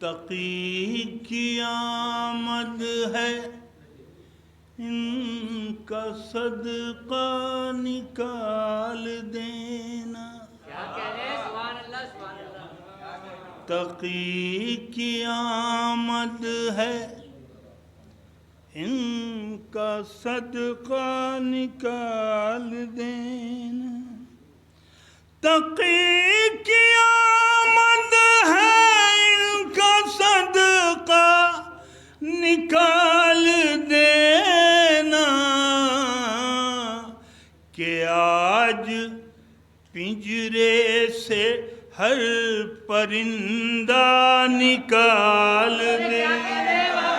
तकी की आमद है, इनका सदका निकाल देना। क्या कह रहे हैं? सुभान अल्लाह, सुभान अल्लाह। तकी की आमद है, इनका सदका निकाल देना। तकी की आमद है, इनका सदका निकाल देना। कि आज पिंजरे से हर परिंदा निकाल देना।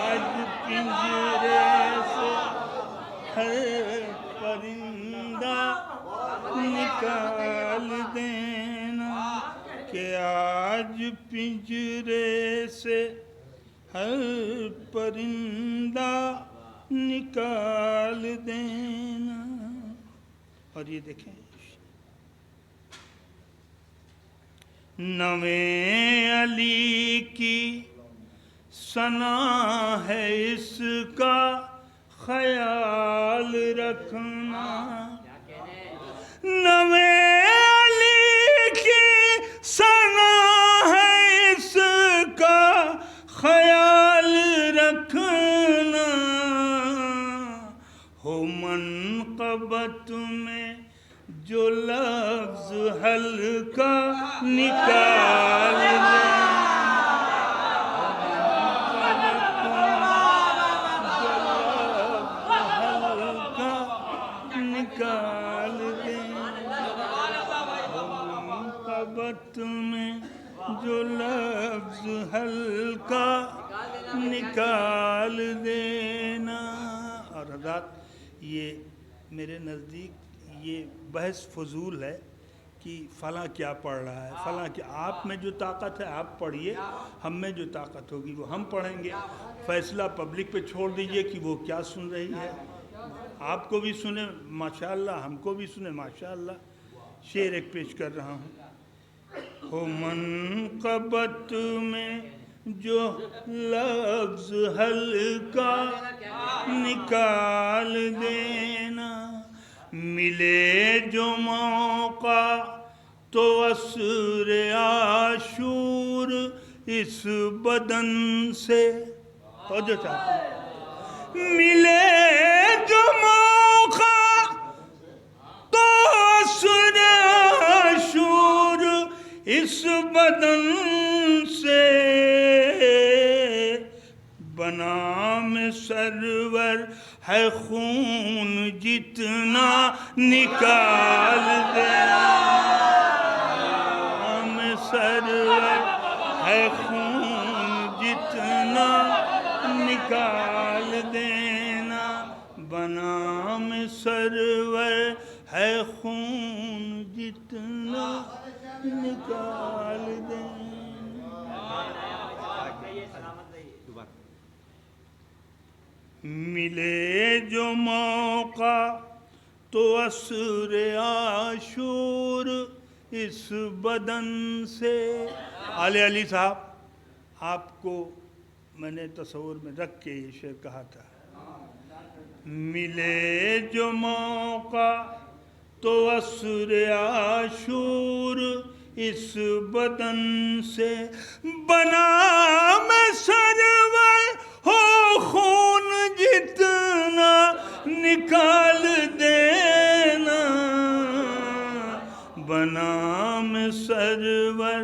आज पिंजरे से हर परिंदा निकाल देना। कि आज पिंजरे से हर परिंदा निकाल देना। और ये देखें, नवे अली की सना है, इसका ख्याल रखना। नवे अली की सना है, इसका ख्याल रखना। हो मनक़बत में जो लफ्ज़ हल्का निकाल देना। निकाल देना। मनक़बत में जो लफ्ज़ हल्का निकाल देना। और हज़रात, ये मेरे नज़दीक ये बहस फजूल है कि फ़लाँ क्या पढ़ रहा है, फ़लाँ क्या। आप में जो ताकत है आप पढ़िए, हम में जो ताकत होगी वो हम पढ़ेंगे। फ़ैसला पब्लिक पे छोड़ दीजिए कि वो क्या सुन रही है। आपको भी सुने माशाअल्लाह, हमको भी सुने माशाअल्लाह। शेर एक पेश कर रहा हूँ। हो मनक़बत में जो लफ्ज़ हल्का निकाल देना। मिले जो मौका तो असर आशूर इस बदन से। तो जो चाहते मिले जो मौका तो असर आशूर इस बदन से। बनाम सरवर है खून जितना निकाल देना। बनाम सरवर है खून जितना निकाल देना। बनाम सरवर है खून जितना निकाल देना। मिले जो मौका तो असर आशूर इस बदन से। आले अली साहब, आपको मैंने तस्वुर में रख के ये शेर कहा था। मिले जो मौका तो असर आशूर इस बदन से। बनाम सरवर हो खून जितना निकाल देना। बनाम सरवर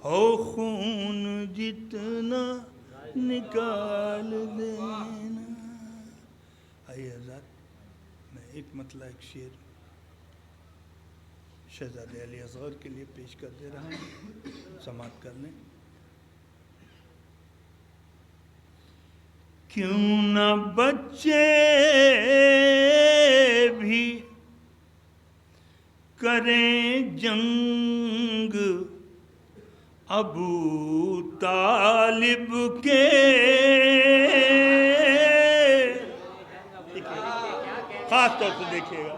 हो खून जितना निकाल देना। आइए हज़रात, मैं एक मतलब एक शेर शहज़ादे अली असग़र के लिए पेश कर दे रहा हूँ, समाअत कर लें। क्यों न बच्चे भी करें जंग अबू तालिब के। खास तौर से देखिएगा,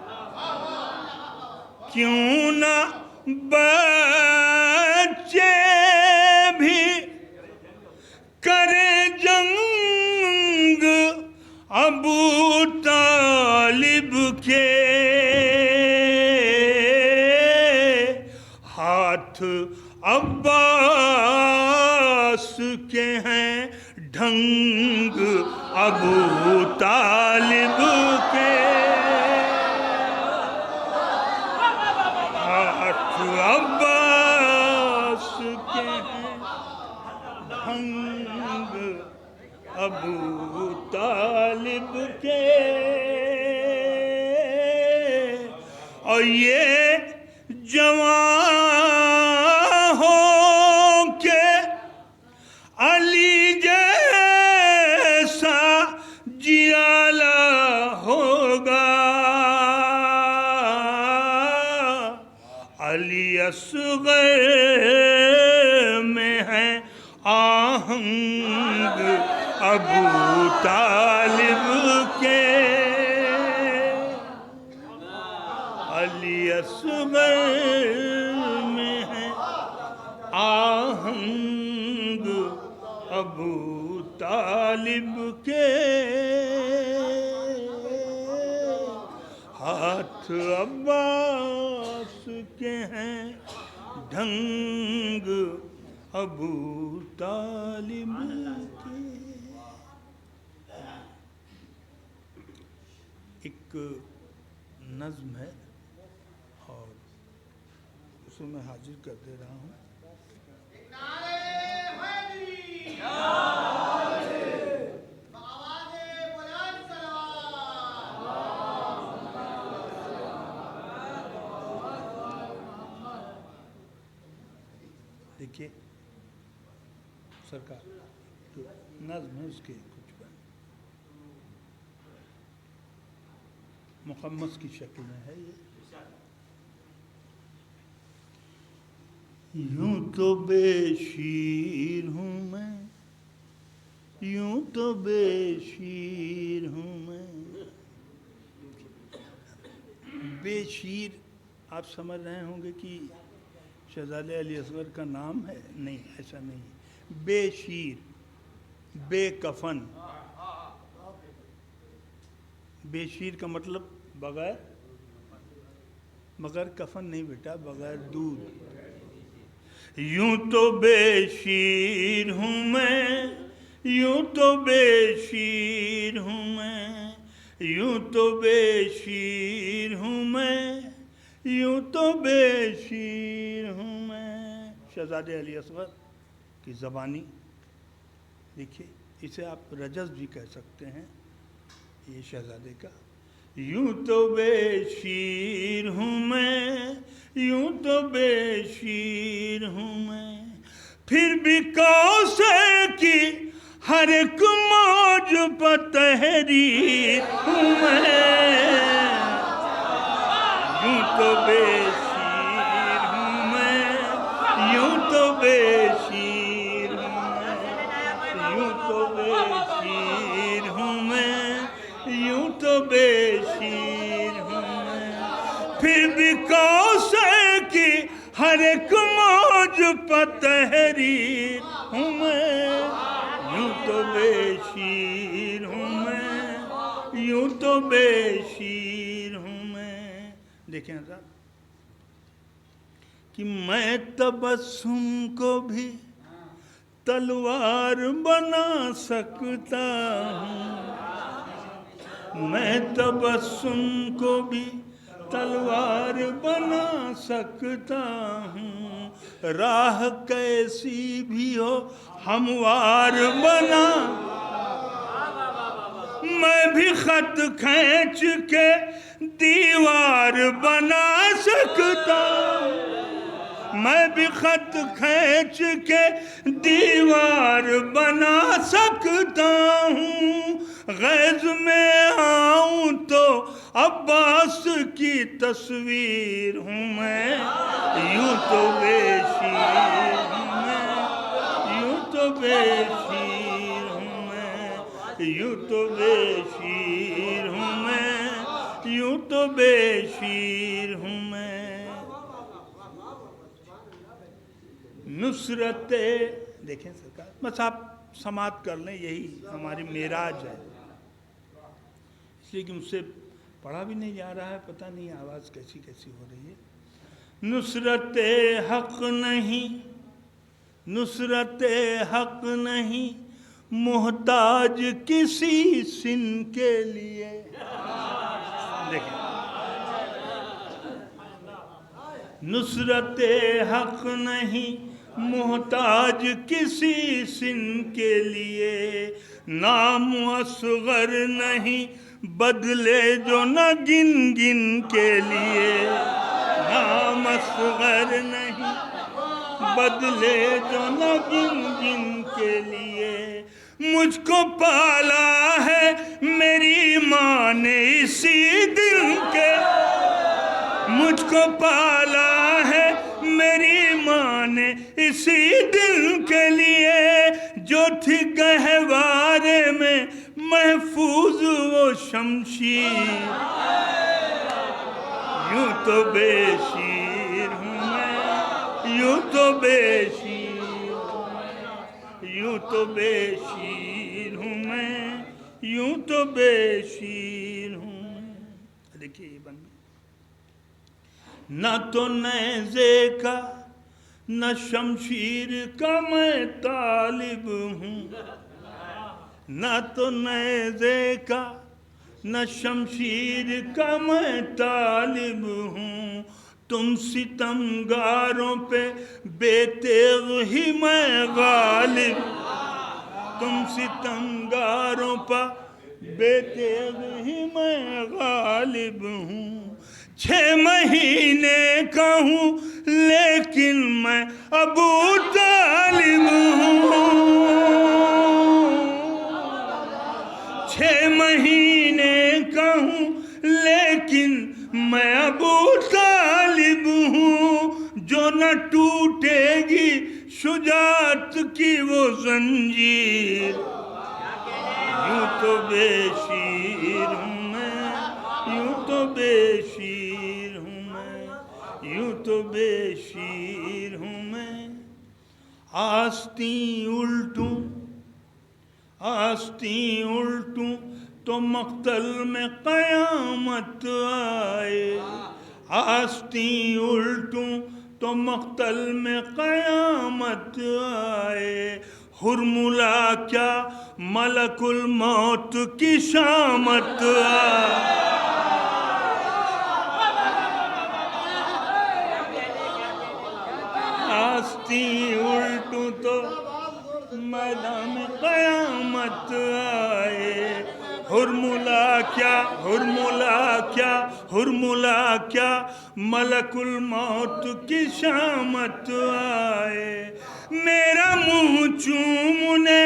क्यों न बच्चे भी हाथ अब्बास के हैं ढंग अबू तालिब के, हाथ अब्बास के हैं ढंग अबू तालिब के। और ये जवां हो के अली जैसा जियाला होगा, अली असग़र में है आहंग अबू तालिब के, अली असग़र में है आहंग अबू तालिब के, हाथ अब्बास के हैं ढंग अबू तालिब के। एक नज़्म है और उसको मैं हाजिर कर दे रहा हूँ। देखिए सरकार तो नज़्म है, उसके कुछ मुक़म्मस की शक्ल में है ये। यूं तो बेशीर हूँ मैं, यूं तो बेशीर हूँ मैं। बेशीर आप समझ रहे होंगे कि शहज़ादे अली असग़र का नाम है, नहीं ऐसा नहीं। बेशीर, बेकफन। बेशीर का मतलब बगैर, मगर कफन नहीं बेटा, बगैर दूध। यूं तो बेशीर हूँ मैं, यूं तो बेशीर हूँ मैं, यूं तो बेशीर हूँ मैं, यूं तो बेशीर हूँ मैं। शहज़ादे अली असग़र की ज़बानी देखिए, इसे आप रजज़ भी कह सकते हैं ये शहज़ादे का। यूं तो बेशीर हूँ मैं, यूं तो बेशीर हूँ मैं, फिर भी कौसर की हर एक मौज पर तहरीर हूँ मैं। यूं तो बेशीर हूँ मैं, यूं तो बेशीर हूँ मैं, यूं तो बेशीर हूँ मैं, यूं तो बेशीर हूँ मैं, फिर भी कौसर की हर एक मौज पर तहरीर हूँ मैं। यूं तो बेशीर हूँ मैं, यूं तो बेशीर हूँ मैं। देखें साहब कि मैं तबस्सुम को भी तलवार बना सकता हूँ, मैं तबस्सुम को भी तलवार बना सकता हूँ। राह कैसी भी हो हमवार बना, मैं भी खत खींच के दीवार बना सकता हूँ, मैं भी खत खींच के दीवार बना सकता हूँ। गैज़ में आऊँ तो अब्बास की तस्वीर हूँ मैं। यूं तो बेशीर हूँ मैं, यूं तो बेशीर हूँ मैं, यूं तो बेशीर हूँ मैं, यूं तो बेशीर हूँ मैं। नुसरते देखें सरकार, बस आप समाप्त कर लें, यही हमारी मेराज है, इसलिए कि मुझसे पढ़ा भी नहीं जा रहा है, पता नहीं आवाज़ कैसी कैसी हो रही है। नुसरत हक नहीं, नुसरत हक नहीं, मोहताज किसी सिन के लिए। देखिए, नुसरत हक नहीं, मोहताज किसी सिन के लिए, नाम असगर नहीं, बदले जो न गिन गिन के लिए, नाम असगर नहीं, बदले जो न गिन गिन के लिए। मुझको पाला है मेरी माँ ने इसी दिन के, मुझको पाला है मेरी माँ ने इसी दिल के लिए, जो थी गहवारे में महफूज वो शमशीर। यूं तो बेशीर हूँ मैं, यूं तो बेशीर, यूं तो बेशीर हूँ मैं, यूं तो बेशीर हूँ। देखिए ये बन न तो नेज़े का न शमशीर का मैं तालिब हूँ, न तो नेज़े का न शमशीर का मैं तालिब हूँ। तुम सितमगारों पे बेतेग ही मैं गालिब, तुम सितमगारों पर बेतेग ही मैं गालिब हूँ। 6 महीने का हूँ लेकिन मैं अबू तालिब हूँ, 6 महीने का हूँ लेकिन मैं अबू तालिब हूँ। जो न टूटेगी शुजात की वो जंजीर। यूं तो बेशीर हूँ मैं, यूं तो बेशीर हूँ मैं, यूं तो बेशीर हूँ मैं। आस्तीं उल्टूं, आस्तीं उल्टूं तो मक्तल में क़यामत आए, आस्तीं उल्टूं तो मक्तल में क़यामत आए। हुरमुला क्या मलकुल मौत की शामत आए। आस्तीं उल्टूं तो मैदान में क़यामत आए। हुरमुला क्या, हुरमुला क्या, हुरमुला क्या मलकुल मौत की शामत आए। मेरा मुँह चूमने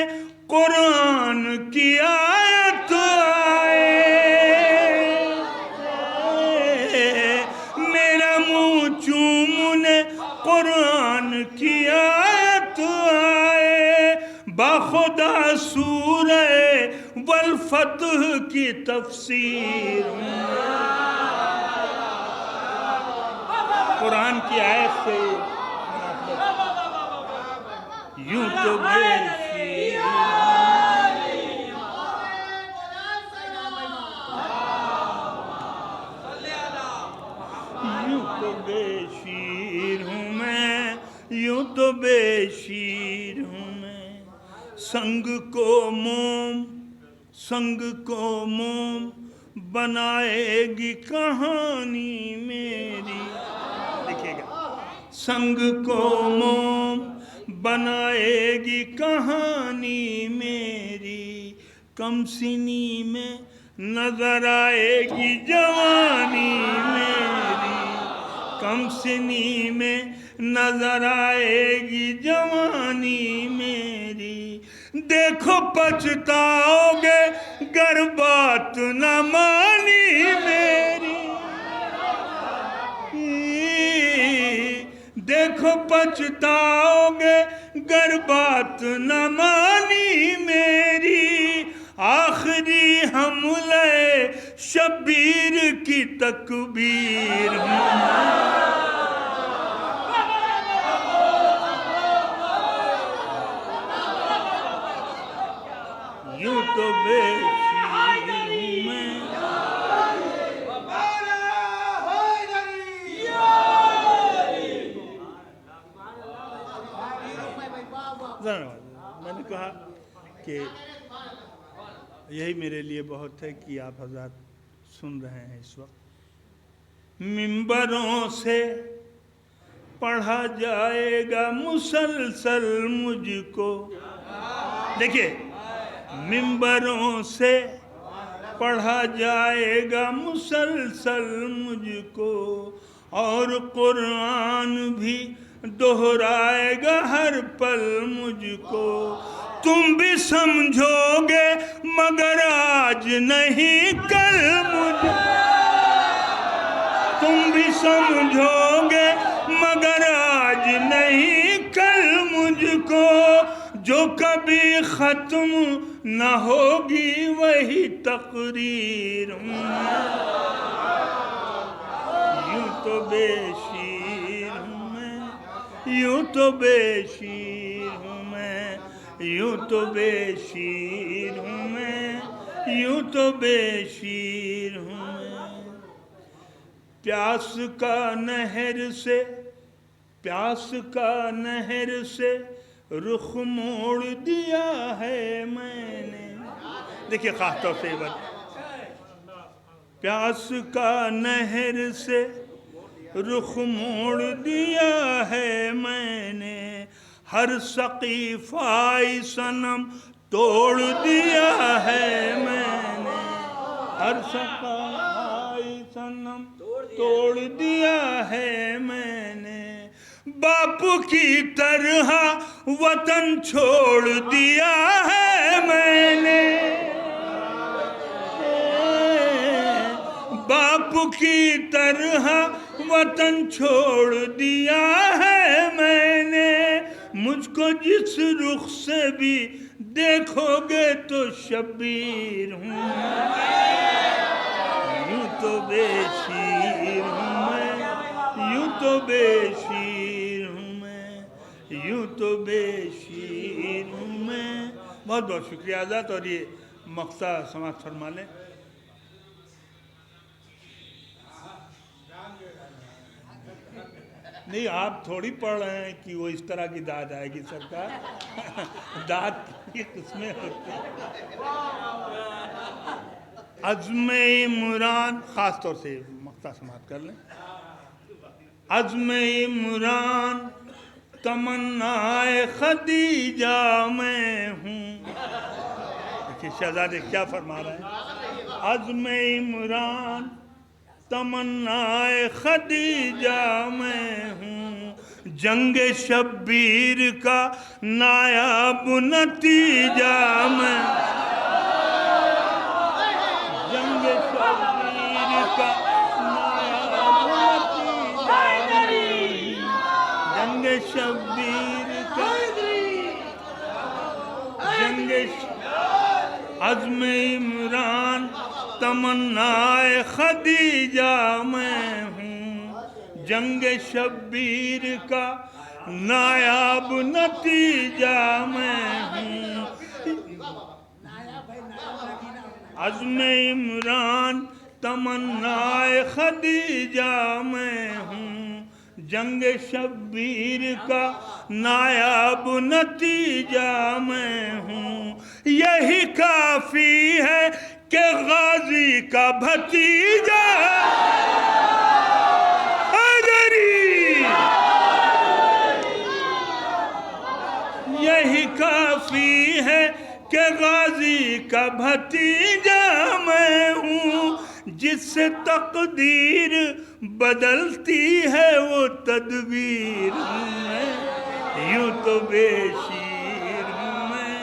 कुरान की आयत आए, मेरा मुँह चूमने कुरान की आयत आए। बाखुदा सूरे वल फतह की तफसीर, कुरान की आयत से यूं तो बेशीर, यूं तो बेशीर हूँ मैं, यूं तो बेशीर हूँ मैं। संग को मोम, संग को मोम बनाएगी कहानी मेरी। देखिएगा, संग को मोम बनाएगी कहानी मेरी। कमसिनी में नजर आएगी जवानी मेरी, कमसिनी में नजर आएगी जवानी मेरी। देखो पछताओगे गर बात न मानी मेरी, देखो पछताओगे गर बात न मानी मेरी। आखिरी हमले शब्बीर की तकबीर हूँ, यूं तो बेशीर हूँ मैं। धन्यवाद। मैंने कहा कि यही मेरे लिए बहुत है कि आप हज़रात सुन रहे हैं इस वक्त। मिंबरों से पढ़ा जाएगा मुसलसल मुझको, देखिए, मिंबरों से पढ़ा जाएगा मुसलसल मुझको, और कुरान भी दोहराएगा हर पल मुझको। तुम भी समझोगे मगर आज नहीं कल मुझे, तुम भी समझोगे मगर आज नहीं कल मुझको। जो कभी खत्म न होगी वही तकरीर हूँ, यूं तो बेशीर हूँ मैं, यूं तो बेशीर हूँ मैं, यूं तो बेशीर हूँ मैं, यूं तो बेशीर हूँ मैं। प्यास का नहर से, प्यास का नहर से रुख मोड़ दिया है मैंने, देखिए खास तौर से बात, प्यास का नहर से रुख मोड़ दिया है मैंने, हर सकीफाई सनम तोड़ दिया है मैंने, हर सकीफाई सनम तोड़ दिया है मैंने। बापू की तरह वतन छोड़ दिया है मैंने, बापू की तरह वतन छोड़ दिया है मैंने। मुझको जिस रुख से भी देखोगे तो शब्बीर हूँ, यूं तो बेशीर हूँ मैं, यूं तो बेशीर हूँ मैं, यूं तो बेशीर हूँ मैं। बहुत बहुत शुक्रिया आज़ाद। और ये मक्ता समाप्त फरमा लें। नहीं, आप थोड़ी पढ़ रहे हैं कि वो इस तरह की दाद आएगी सरकार। दाद की किस्में होती हैं। अज़्म इमरान, ख़ास तौर से मक्ता समाप्त कर लें। अज़्म इमरान तमन्नाए खदीजा मैं हूँ, देखिए शहजादे क्या फरमा रहे हैं। अज़्म इमरान तमन्नाए खदीजा मैं हूँ, जंग शब्बीर का नायाब नतीजा मैं, जंग शब्बीर का नायाब नतीजा मैं, जंग शब्बीर का जंग। अज़्म इमरान तमन्नाए खदीजा मैं हूँ, जंग शब्बीर का नायाब नतीजा मैं हूँ। अज़्म इमरान तमन्नाए खदीजा मैं हूँ, जंग शब्बीर का नायाब नतीजा मैं हूँ। यही काफ़ी है कि गाजी का भतीजा हैदरी, यही काफ़ी है कि गाजी का भतीजा मैं हूँ। जिससे तकदीर बदलती है वो तदबीर हूँ मैं, यूँ तो बेशीर हूँ मैं,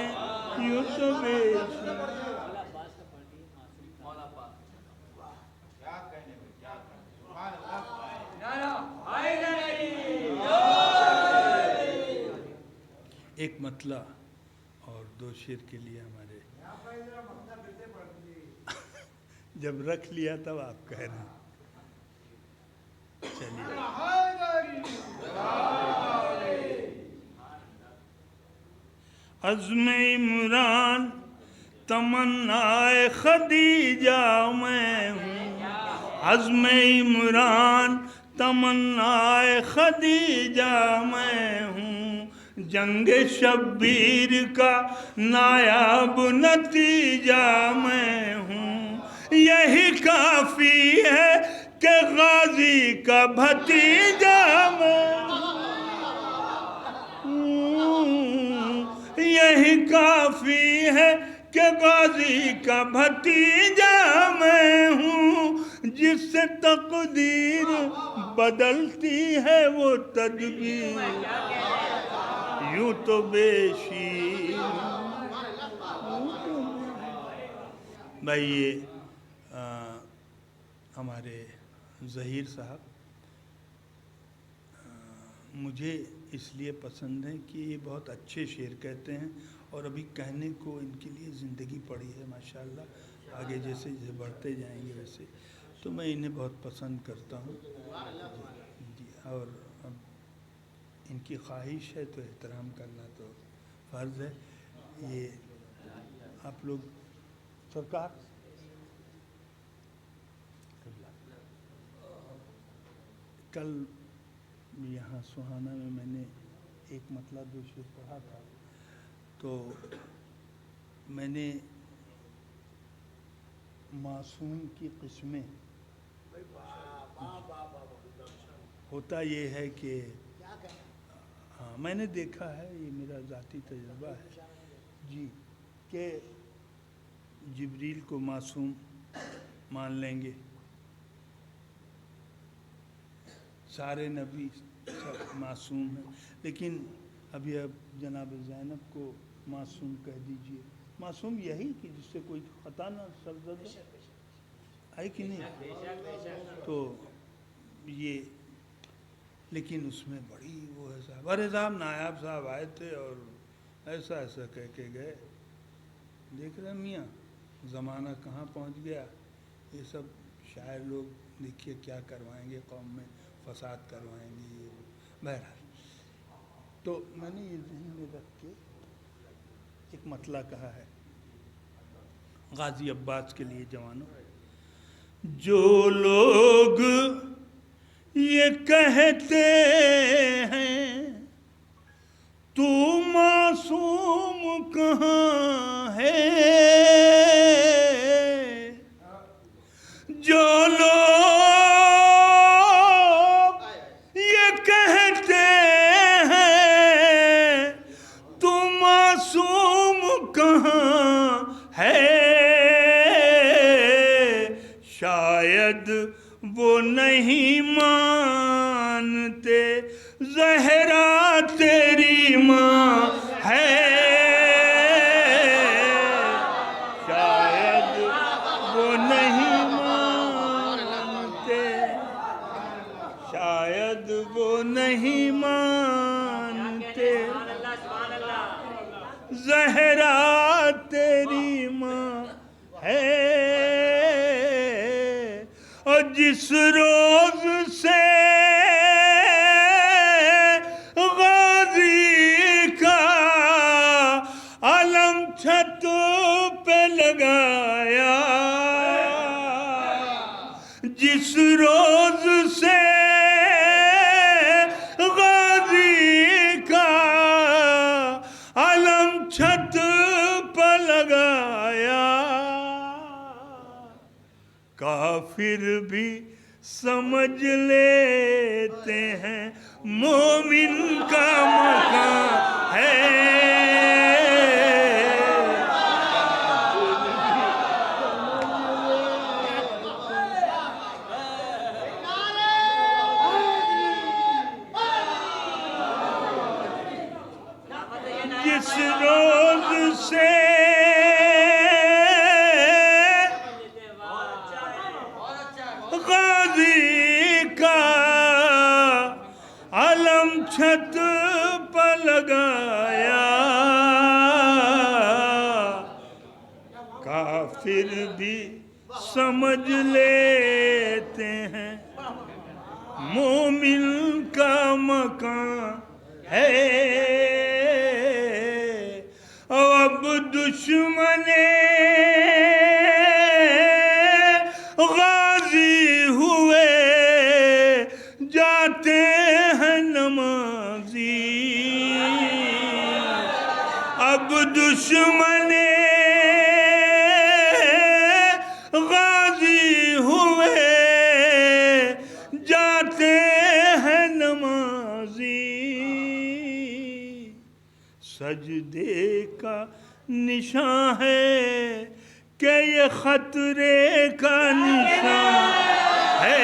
यूँ तो बेशीर। एक मतला और दो शेर के लिए हमारे जब रख लिया तब आप कह रहे हैं। चलिए। अज़्म इमरान तमन्नाए खदीजा मैं हूँ, अज़्म इमरान तमन्नाए खदीजा मैं हूँ, जंग शब्बीर का नायाब नतीजा मैं हूँ। यही काफ़ी है कि गाजी का भतीजा मैं हूँ। यही काफ़ी है कि गाजी का भतीजा मैं हूँ। जिससे तकदीर बदलती है वो तदबीर यूं तो बेशीर। भाई ये हमारे ज़हीर साहब मुझे इसलिए पसंद है कि ये बहुत अच्छे शेर कहते हैं और अभी कहने को इनके लिए ज़िंदगी पड़ी है माशाल्लाह। आगे जैसे जैसे बढ़ते जाएंगे वैसे तो मैं इन्हें बहुत पसंद करता हूँ जी। और अब इनकी ख्वाहिश है तो एहतराम करना तो फ़र्ज़ है। ये आप लोग सरकार कल यहाँ सुहाना में मैंने एक मतलब दो शेर पढ़ा था तो मैंने मासूम की किस्में होता ये है कि हाँ मैंने देखा है, ये मेरा ज़ाती तजुर्बा है जी, कि जिब्रील को मासूम मान लेंगे, सारे नबी सब मासूम हैं, लेकिन अभी अब जनाब ज़ैनब को मासूम कह दीजिए। मासूम यही कि जिससे कोई ख़ता ना सरज़द है कि नहीं। तो ये लेकिन उसमें बड़ी वो है साहब, अरे साहब नायाब साहब आए थे और ऐसा ऐसा कह के गए। देख रहे मियाँ ज़माना कहाँ पहुँच गया। ये सब शायर लोग देखिए क्या करवाएंगे, कौम में फसाद करवाएंगे ये। बहरहाल तो मैंने ये ज़हन में रख के एक मतला कहा है गाज़ी अब्बास के लिए। जवानों, जो लोग ये कहते हैं तू मासूम कहाँ है, जो लोग ये कहते हैं तू मासूम कहाँ है, शायद वो नहीं मानते ज़हरा तेरी माँ है, शायद वो नहीं मानते, शायद वो नहीं मानते ज़हरा तेरी माँ है। और जिस रोज़ से गाज़ी का अलम छत पे लगाया, जिस रोज़ से गाज़ी का अलम छत पे लगाया, काफिर भी समझ लेते हैं मोमिन का मकान है। जिस रोज से गाज़ी का अलम छत पर लगाया, काफिर भी समझ लेते हैं मोमिन का मकान है। अब दुश्मने गाज़ी हुए जाते हैं नमाज़ी, अब दुश्मने गाजी हुए जाते हैं नमाजी, सजदे का निशान है कि ये खतरे का निशान है।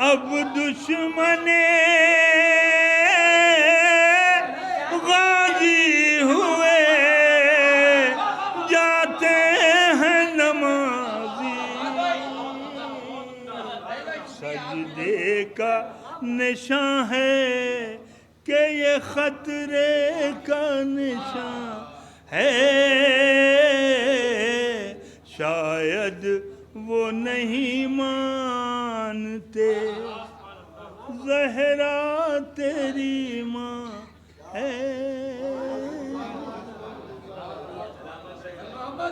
अब दुश्मने गाजी हुए जाते हैं नमाजी, सजदे का निशान है कि ये खतरे का निशान है। शायद वो नहीं मानते ज़हरा तेरी माँ